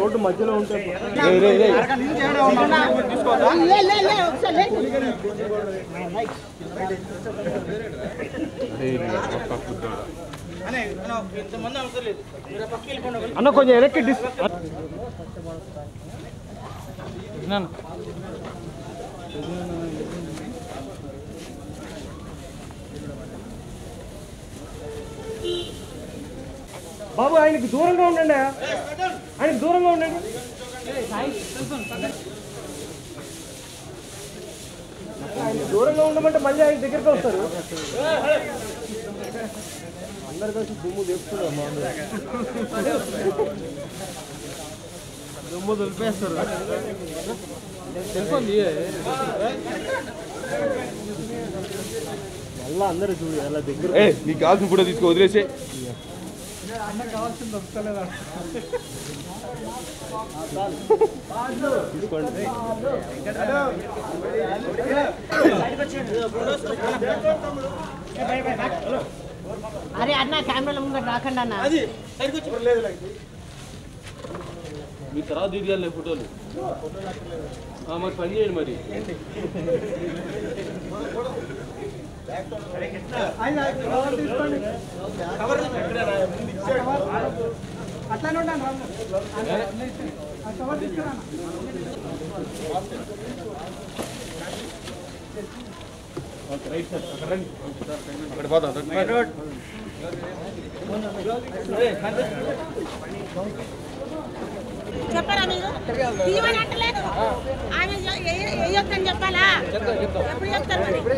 Road మధ్యలో ఉంటాయి. అన్న కొంచెం వెనక్కి బాబు ఆయనకి దూరంగా ఉండండి, ఆయనకి దూరంగా ఉండండి. ఆయన దూరంగా ఉండమంటే మళ్ళీ ఆయన దగ్గరికి వస్తారు. అందరు కలిసి దుమ్ము తెప్పుతున్నారు, దుమ్ము దులిపేస్తారు. తెలుసుకోండి మళ్ళా అందరూ చూడు అలా దగ్గర. నీకు కావాల్సిన ఫోటో తీసుకో, వదిలేసే. అన్న కావాల్సింది వస్తలేదా తీసుకోండి. అరే అన్న కెమెరాల ముంగట రాకండి అన్న. మీ తర్వాత తీయాలి ఫోటోలు. మరి పని చేయండి మరి. అట్లానే ఉంటాను. అక్కడ పోతా. చెప్పారా మీరు? తీయమని అంటలేదు, ఆమె వేయొద్దని చెప్పాలా? ఎప్పుడు చెప్తారు మరి?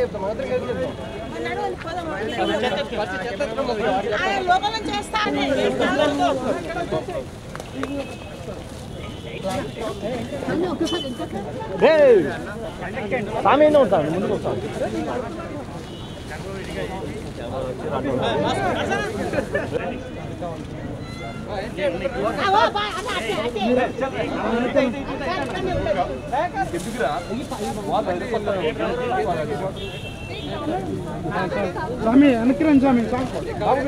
ఆయన లోపల చేస్తా సామీనే ఉంటాను, ముందుకు వస్తాను. స్వామి వెనక్కిరండి, స్వామి బాబు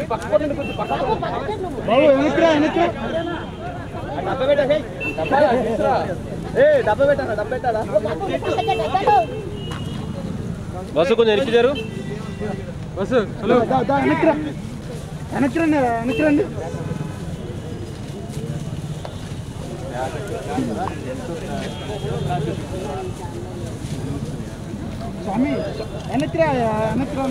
వెనక్కిరా, వెనక్కిరా. బస్సు కొంచెం ఎరిపించారు. Bus hello వెనక్కిరా, వెనక్కిరండి, వెనక్కిరండి. స్వామి వెనక్కిరా, వెనక్కిరా.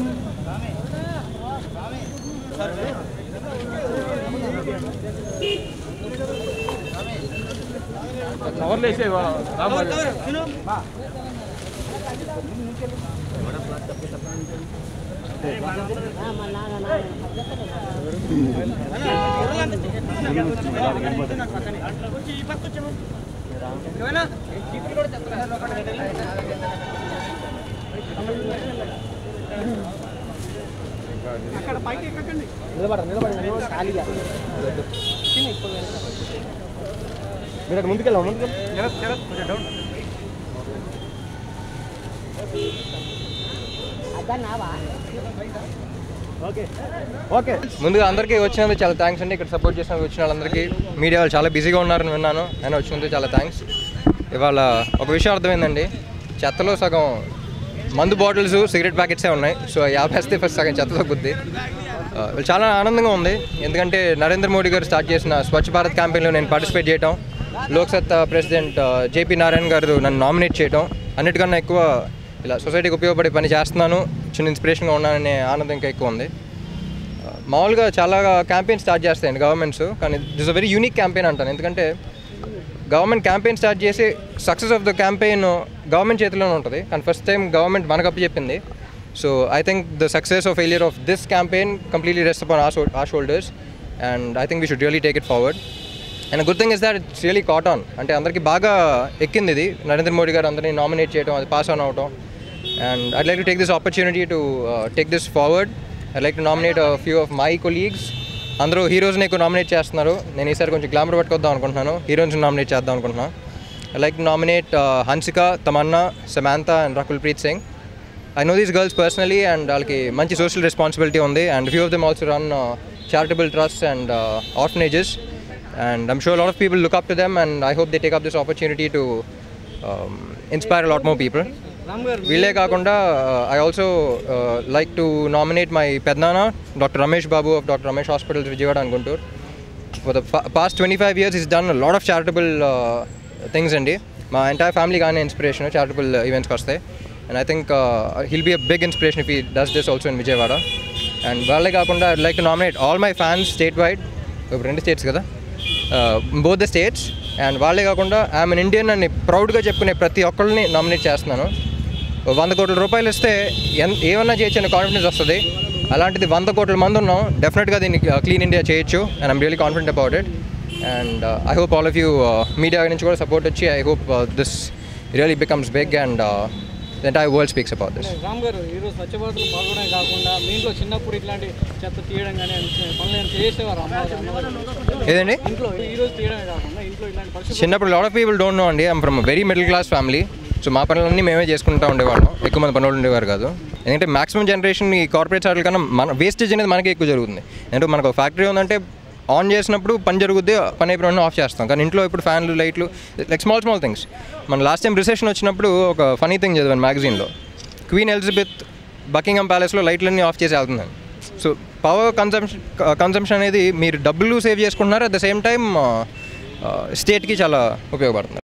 కవర్లు వేసేవా? అక్కడ పైకి ఎక్కకండి, నిలబడండి ఖాళీగా. మీరు అక్కడ ముందుకెళ్ళాం, ముందుగా అందరికీ వచ్చినందుకు చాలా థ్యాంక్స్ అండి. ఇక్కడ సపోర్ట్ చేసినందుకు వచ్చిన వాళ్ళందరికీ. మీడియా వాళ్ళు చాలా బిజీగా ఉన్నారని విన్నాను, అయినా వచ్చినందుకు చాలా థ్యాంక్స్. ఇవాళ ఒక విషయం అర్థమైందండి, చెత్తలో సగం మందు బాటిల్స్, సిగరెట్ ప్యాకెట్సే ఉన్నాయి. సో 50 ఫస్ట్ సగం చెత్త తగ్గుద్ది. చాలా ఆనందంగా ఉంది, ఎందుకంటే నరేంద్ర మోడీ గారు స్టార్ట్ చేసిన స్వచ్ఛ భారత్ క్యాంపెయిన్లో నేను పార్టిసిపేట్ చేయటం, లోక్సత్తా ప్రెసిడెంట్ జేపీ నారాయణ గారు నన్ను నామినేట్ చేయటం, అన్నిటికన్నా ఎక్కువ ఇలా సొసైటీకి ఉపయోగపడే పని చేస్తున్నాను, చిన్న ఇన్స్పిరేషన్గా ఉన్నాననే ఆనందం ఇంకా ఎక్కువ ఉంది. మామూలుగా చాలా క్యాంపెయిన్ స్టార్ట్ చేస్తాయండి గవర్నమెంట్స్, కానీ this a very unique campaign అంటాను. ఎందుకంటే గవర్నమెంట్ క్యాంపెయిన్ స్టార్ట్ చేసి success of the campaign government చేతిలోనే ఉంటుంది, కానీ ఫస్ట్ టైం గవర్నమెంట్ మనకు అప్పచెప్పింది. So I think the success of failure of this campaign completely rest upon our shoulders, and I think we should really take it forward. And a good thing is that it's really caught on. అంటే అందరికీ బాగా ఎక్కింది ఇది, నరేంద్ర మోడీ గారు అందరినీ nominate చేయడం, అది pass on అవటం. And I'd like to take this opportunity to take this forward. I'd like to nominate a few of my colleagues. అందరూ హీరోస్ని ఎక్కువ నామినేట్ చేస్తున్నారు, నేను ఈసారి కొంచెం గ్లామర్ పట్టుకొద్దాం అనుకుంటున్నాను, హీరోయిన్స్ని నామినేట్ చేద్దాం అనుకుంటున్నాను. I'd like to nominate Hansika, Tamanna, Samantha and Rakulpreet Singh. I know these girls personally and వాళ్ళకి మంచి సోషల్ రెస్పాన్సిబిలిటీ ఉంది, and few of them also run charitable trusts and orphanages. and I'm sure a lot of people look up to them, and I hope they take up this opportunity to inspire a lot more people. వీళ్ళే కాకుండా I also like to nominate my పెద్దనాన్న Dr. Ramesh Babu of Dr. Ramesh Hospitals Vijayawada and Guntur. For the past 25 years he's done a lot of charitable things అండి. మా entire family కానీ inspiration charitable ఈవెంట్స్కి వస్తాయి, and I think he'll be a big inspiration if he does this also in Vijayawada. And వాళ్ళే కాకుండా I'd like to nominate all my fans statewide, ఇప్పుడు 2 states కదా, both the states, and వాళ్ళే కాకుండా I'm an Indian అని ప్రౌడ్గా చెప్పుకునే ప్రతి ఒక్కరిని నామినేట్ చేస్తున్నాను. 100 కోట్ల రూపాయలు ఇస్తే ఏమన్నా చేయొచ్చు అనే కాన్ఫిడెన్స్ వస్తుంది. అలాంటిది 100 కోట్ల మంది ఉన్నాం, డెఫినెట్గా దీన్ని క్లీన్ ఇండియా చేయొచ్చు, and I'm really confident about it. And I hope all of you media నుంచి కూడా సపోర్ట్ వచ్చి I hope this really becomes big and the entire world speaks about this. Ram garu ఈరోజు స్వచ్ఛ భారత్లో పాల్గొనడం కాకుండా మీ ఇంట్లో చిన్నప్పుడు ఇట్లాంటి చెత్త తీయడం కానీ పనులు చేసేవారు ఏదండి? ఇంట్లో ఈరోజు తీయడమే కాకుండా ఇంట్లో ఇలాంటి పరిస్థితి చిన్నప్పుడు lot of people don't know అండి, I'm from very middle class family. So మా పనులన్నీ మేమే చేసుకుంటూ ఉండేవాళ్ళం, ఎక్కువ మంది పనులు ఉండేవారు కాదు. ఎందుకంటే మాక్సిమం జనరేషన్ ఈ కార్పొరేట్ సార్ల కన్నా మన వేస్టేజ్ అనేది మనకే ఎక్కువ జరుగుతుంది. అంటే మనకు ఒక ఫ్యాక్టరీ ఉందంటే ఆన్ చేసినప్పుడు పని జరుగుద్ది, పని అయిపోయిన ఆఫ్ చేస్తాం. కానీ ఇంట్లో ఇప్పుడు ఫ్యాన్లు, లైట్లు, లైక్ స్మాల్ థింగ్స్. మన లాస్ట్ టైం రిసెషన్ వచ్చినప్పుడు ఒక ఫనీ థింగ్ చదివాను మ్యాగజైన్లో, క్వీన్ ఎలిజబెత్ బకింగ్హామ్ ప్యాలెస్లో లైట్లన్నీ ఆఫ్ చేసి వెళ్తుందని. సో పవర్ కన్సంప్షన్ అనేది మీరు డబ్బులు సేవ్ చేసుకుంటున్నారు, అట్ ద సేమ్ టైం స్టేట్కి చాలా ఉపయోగపడుతుంది.